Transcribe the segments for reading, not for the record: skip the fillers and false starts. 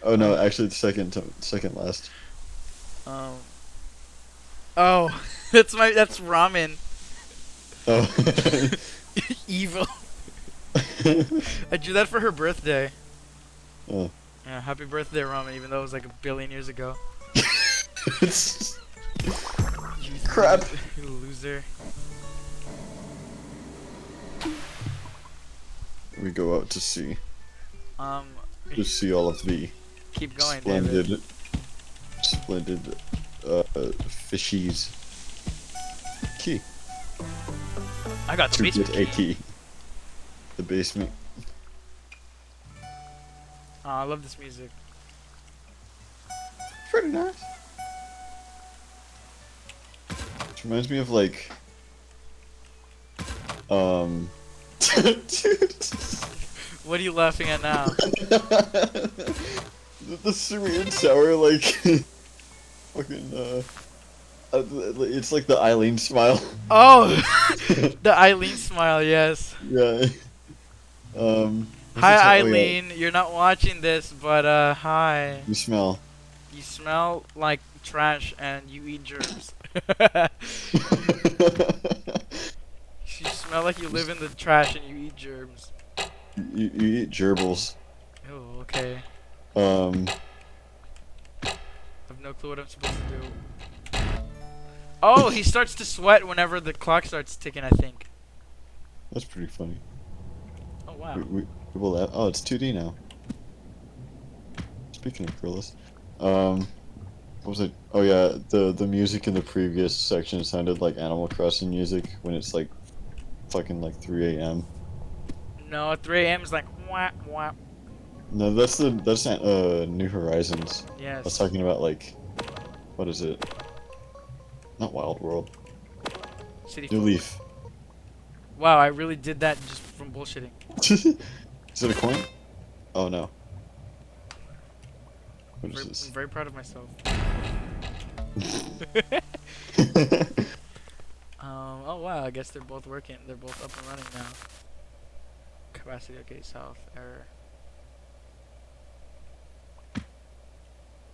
Oh no, actually, the second last. Um. Oh, that's ramen. Oh. Evil. I drew that for her birthday. Oh. Yeah, happy birthday, ramen. Even though it was like a billion years ago. It's You crap. you loser. We go out to sea Um, to see all of the keep going, David. splendid, splendid fishies. Key I got the to basement get a key. key. The basement. Oh, I love this music. Pretty nice. Which reminds me of like, dude. What are you laughing at now? The sweet and sour like fucking it's like the Eileen smile. Oh, the Eileen smile. Yes. Yeah. What's the Hi, time? Oh yeah. Eileen. You're not watching this, but hi. You smell. You smell like trash and you eat germs. You smell like you live in the trash and you eat germs. You eat gerbils. Oh, okay. Um, I've no clue what I'm supposed to do. Oh, he starts to sweat whenever the clock starts ticking, I think. that's pretty funny. Oh, wow. We will have, oh, it's 2D now. Speaking of gorillas, what was it? Oh yeah, the music in the previous section sounded like Animal Crossing music when it's like fucking like 3 a.m. No, 3 a.m. is like wah wah. No, that's not New Horizons. I was Yes. talking about like, what is it? Not Wild World. City New folk. Leaf. Wow, I really did that just from bullshitting. Is it a coin? Oh no. What is I'm this? very proud of myself. Oh wow, I guess they're both working. They're both up and running now. Capacity, okay, south, error.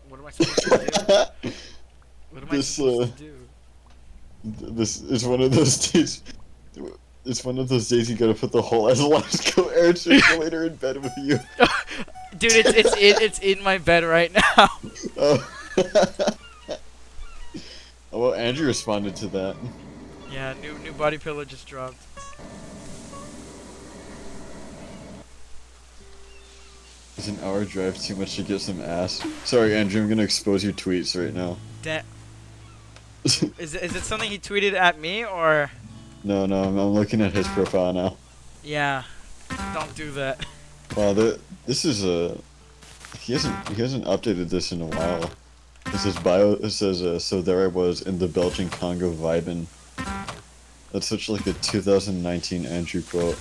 What am I supposed to do? What am I This supposed to do? this is one of those days. It's one of those days you gotta put the whole Asalasko air circulator in bed with you. Dude, it's in my bed right now. Oh. Oh, well, Andrew responded to that. Yeah, new body pillow just dropped. It's an hour drive too much to get some ass. Sorry, Andrew, I'm gonna expose your tweets right now. Is it something he tweeted at me or? No, I'm looking at his profile now. Yeah, don't do that. Wow, this is a he hasn't updated this in a while. This is bio. It says so there I was in the Belgian Congo vibin'. That's such like a 2019 Andrew quote.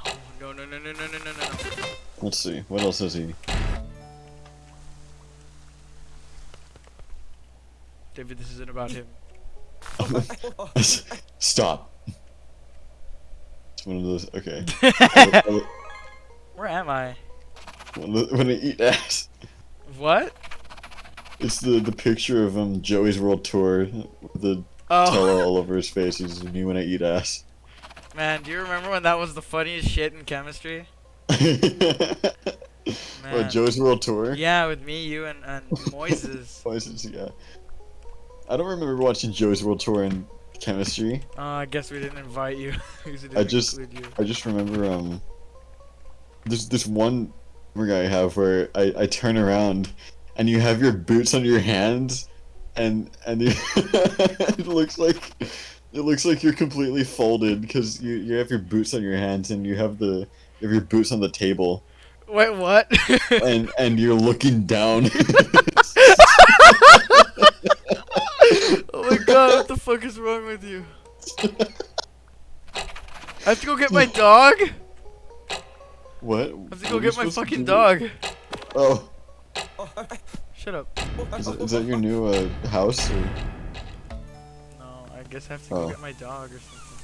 Oh, no. Let's see, what else is he? David, this isn't about him. Stop. It's one of those. Okay. Where am I? When I eat ass. What? It's the picture of Joey's World Tour with the Oh, Telo all over his face. He's me when I eat ass. man, do you remember when that was the funniest shit in chemistry? What, Man. Joey's World Tour? Yeah, with me, you, and Moises. Yeah. I don't remember watching Joey's World Tour in chemistry. Oh, I guess we didn't invite you. Because we I didn't just include you. I just remember there's this one memory I have where I turn around and you have your boots on your hands and you, it looks like you're completely folded because you have your boots on your hands and you have your boots on the table Wait, what? and you're looking down. Oh my god, what the fuck is wrong with you? I have to go get my dog? What? I have to What go are you get my supposed to fucking do? dog. Oh, Shut up. is that your new house? Or? No, I guess I have to go Oh. get my dog or something.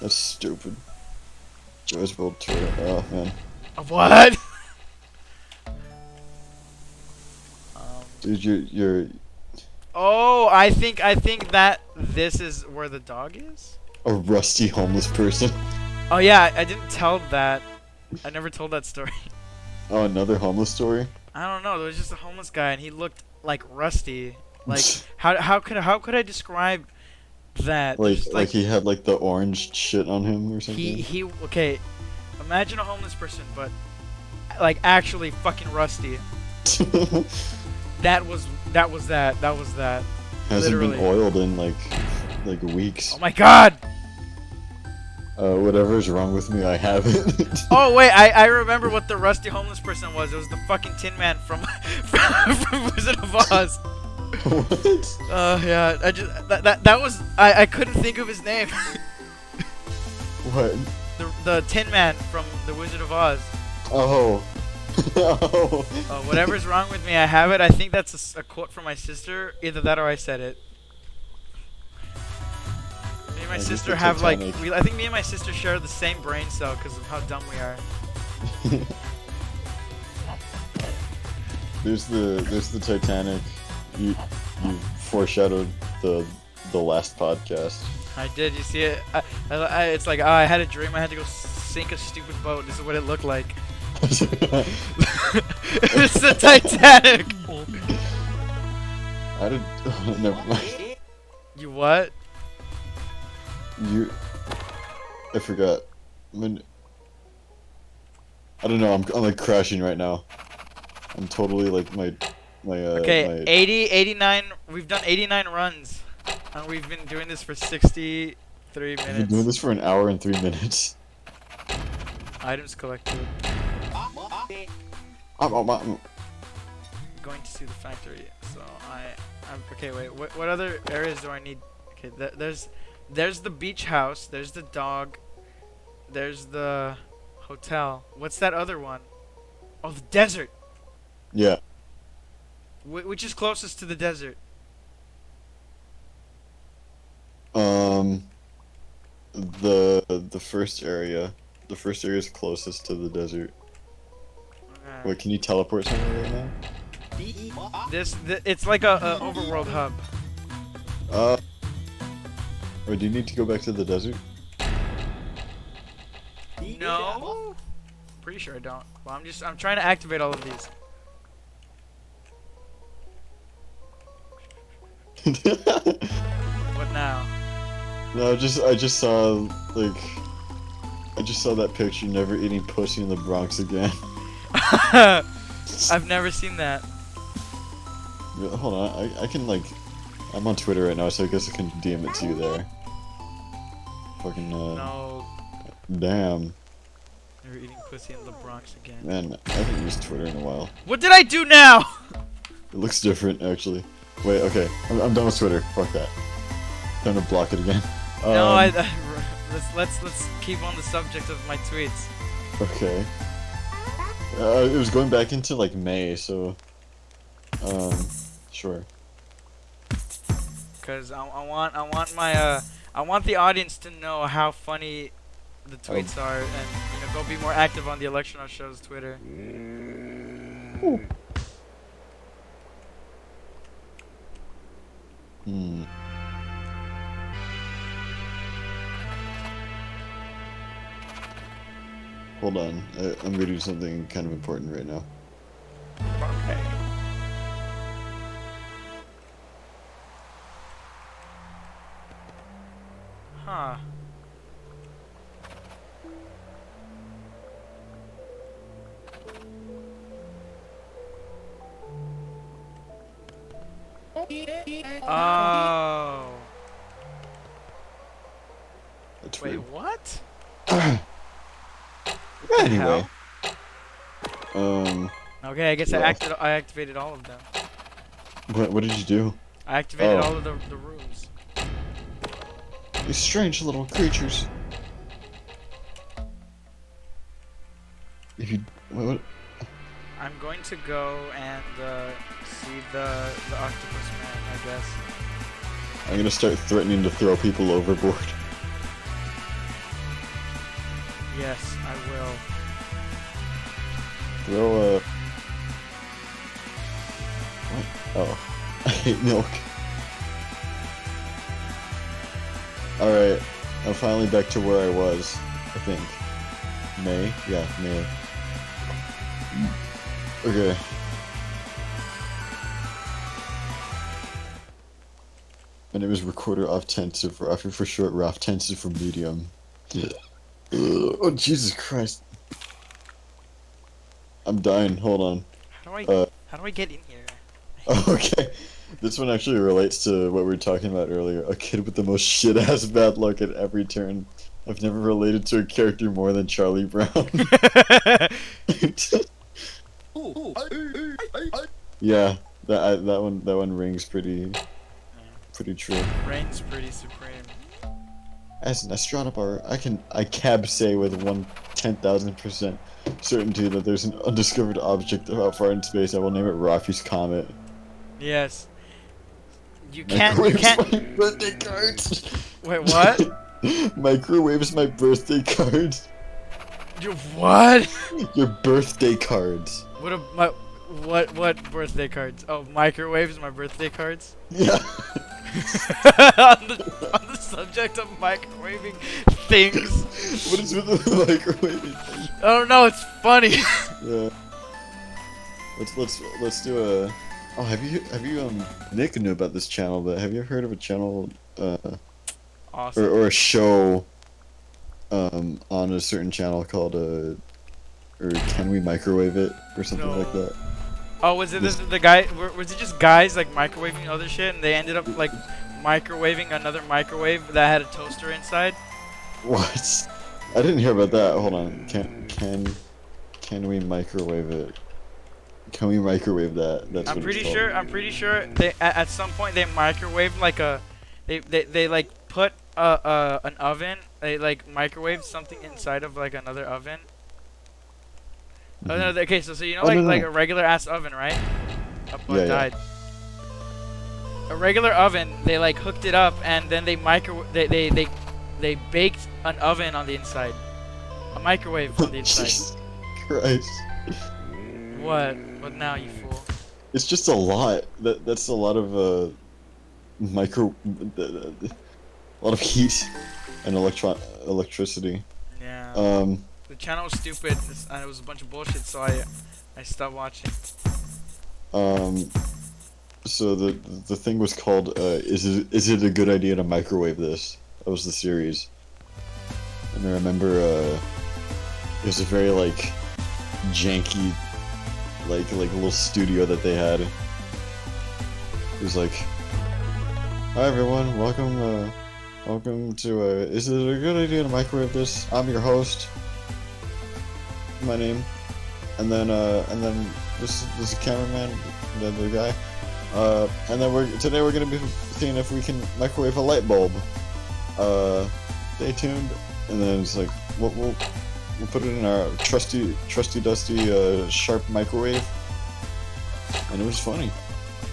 That's stupid. Joe's World Tour. Oh man, Of what? um, dude, you're oh, I think that this is where the dog is. a rusty homeless person. Oh yeah, I didn't tell that. I never told that story. Oh, another homeless story. I don't know. There was just a homeless guy, and he looked like rusty. Like how could I describe that? like There's, like he had like the orange shit on him or something. he okay. Imagine a homeless person, but like actually fucking rusty. That was that. Hasn't Literally. been oiled in like weeks. Oh my god! Whatever's wrong with me, I have it. Oh wait, I remember what the rusty homeless person was. It was the fucking Tin Man from from Wizard of Oz. What? Yeah, I just that was I couldn't think of his name. What? The Tin Man from the Wizard of Oz. Oh. Oh. Whatever's wrong with me, I have it. I think that's a quote from my sister. Either that or I said it. Me and my I guess sister the have like Titanic. I think me and my sister share the same brain cell because of how dumb we are. There's the Titanic. You foreshadowed the last podcast. I did. You see it? It's like I had a dream. I had to go sink a stupid boat. This is what it looked like. It's the Titanic. I did. Never mind. You what? I forgot. I don't know. I'm like crashing right now. I'm totally like my Okay, 80, 89. We've done 89 runs, and we've been doing this for 63 minutes. I've been doing this for an hour and 3 minutes. Items collected. I'm Going to see the factory. So I'm okay. Wait, what other areas do I need? Okay, there's the beach house. There's the dog. There's the hotel. What's that other one? Oh, the desert. Yeah. Which is closest to the desert? The first area. The first area is closest to the desert. Okay. Wait, can you teleport somewhere right now? It's like a overworld hub. Or do you need to go back to the desert? No. Pretty sure I don't. Well, I'm trying to activate all of these. What now? No, I just saw that picture. Never eating pussy in the Bronx again. I've never seen that. Yeah, hold on, I can like, I'm on Twitter right now, so I guess I can DM it to you there. Fucking No. Damn, Never eating pussy in the Bronx again. man, I haven't used Twitter in a while. What did I do now? It looks different actually. Wait, okay, I'm done with Twitter. Fuck that. Time to block it again. No, let's keep on the subject of my tweets. Okay. It was going back into like May, so sure. Cause I want the audience to know how funny the tweets are, and go be more active on the Electronaut Show's Twitter. Ooh. Hmm. Hold on, I'm gonna do something kind of important right now. Okay. Huh. Oh. That's Wait, weird. what? Anyway. Okay, I guess well. I activated all of them. What did you do? I activated Oh. all of the rooms. These strange little creatures. If you what? I'm going to go and see the octopus man, I guess. I'm gonna start threatening to throw people overboard. Yeah, Yes, I will. Throw a... What? Oh. I hate milk. Alright. I'm finally back to where I was, I think. May? Yeah, May. Okay. My name is Recorder Offensive, for short, Offensive for medium. Oh, Jesus Christ. I'm dying, hold on. How do I get in here? Okay. This one actually relates to what we were talking about earlier. A kid with the most shit-ass bad luck at every turn. I've never related to a character more than Charlie Brown. Yeah, that one rings pretty true. Reigns pretty supreme. As an astronomer, I cab say with 10,000% certainty that there's an undiscovered object out far in space. I will name it Rafi's Comet. Yes. You can't. My birthday cards. Wait, what? Microwaves my birthday cards. Your what? Your birthday cards. What birthday cards? Oh, microwaves my birthday cards. Yeah. on the subject of microwaving things. What is with the microwaving thing? I don't know. It's funny. Yeah. Let's do a. Oh, have you Nick knew about this channel, but have you heard of a channel Awesome. or a show on a certain channel called or Can We Microwave It or something like that? Oh, was it the guy? Was it just guys like microwaving other shit, and they ended up like microwaving another microwave that had a toaster inside? What? I didn't hear about that. Hold on. Can we microwave it? Can we microwave that? That's I'm what pretty it's sure. called. I'm pretty sure they at some point they microwaved like a, they like put an oven. They like microwaved something inside of like another oven. Oh no, okay, so you know like a regular ass oven, right? Yeah. Died. A regular oven, they like hooked it up and then they they baked an oven on the inside. A microwave on the inside. Jesus Christ. What? What now, you fool? It's just a lot. That's a lot of a lot of heat and electricity. Yeah. The channel was stupid and it was a bunch of bullshit, so I stopped watching. So the thing was called is it a good idea to microwave this? That was the series. And I remember it was a very like janky like little studio that they had. It was like, hi everyone, welcome to is it a good idea to microwave this? I'm your host. My name, and then this is a cameraman, the guy, and then today we're gonna be seeing if we can microwave a light bulb. Stay tuned, and then it's like we'll put it in our trusty dusty sharp microwave, and it was funny.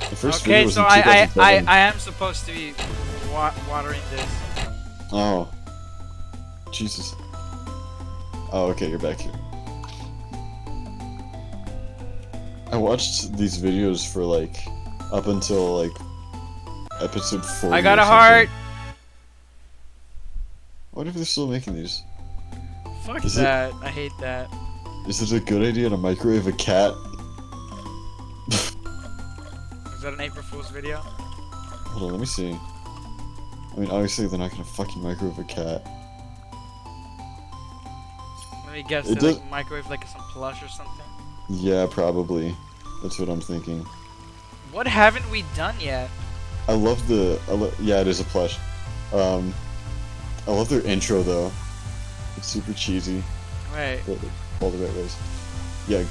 The first video was in 2007. I am supposed to be watering this. Oh, Jesus. Oh, okay, you're back here. I watched these videos for like up until like episode 40. I got a heart. What if they're still making these? Fuck that. I hate that. Is it a good idea to microwave a cat? Is that an April Fool's video? Hold on, let me see. I mean, obviously they're not gonna fucking microwave a cat. Let me guess. They like microwave like some plush or something. Yeah, probably. That's what I'm thinking. What haven't we done yet? Yeah, it is a plush. I love their intro though. It's super cheesy. Right. All the right ways. Yeah.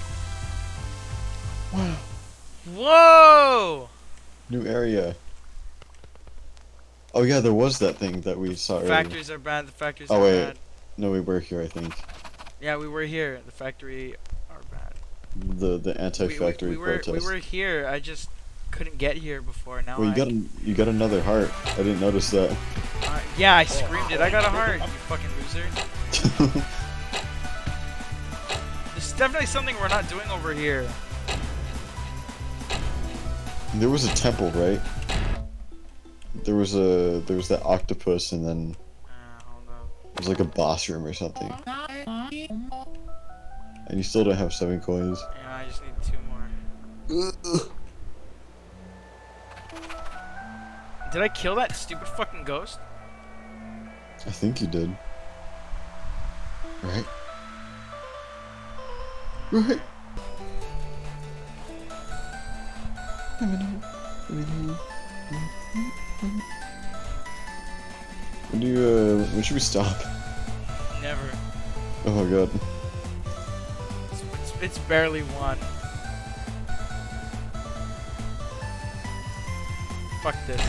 Wow. Whoa! New area. Oh yeah, there was that thing that we saw earlier. Factories are bad. The factories are Oh wait, bad. no, we were here, I think. Yeah, we were here. The factory are bad. The anti-factory protest. We were here. I just couldn't get here before. Now well, you got another heart. I didn't notice that. Yeah, I screamed it. I got a heart. You fucking loser. definitely something we're not doing over here. There was a temple, right? There was that octopus, and then Hold up. there's like a boss room or something. And you still don't have 7 coins. Yeah, I just need 2 more. Did I kill that stupid fucking ghost? I think you did. Right? Right? When should we stop? Never. Oh my god. It's barely one. Fuck this.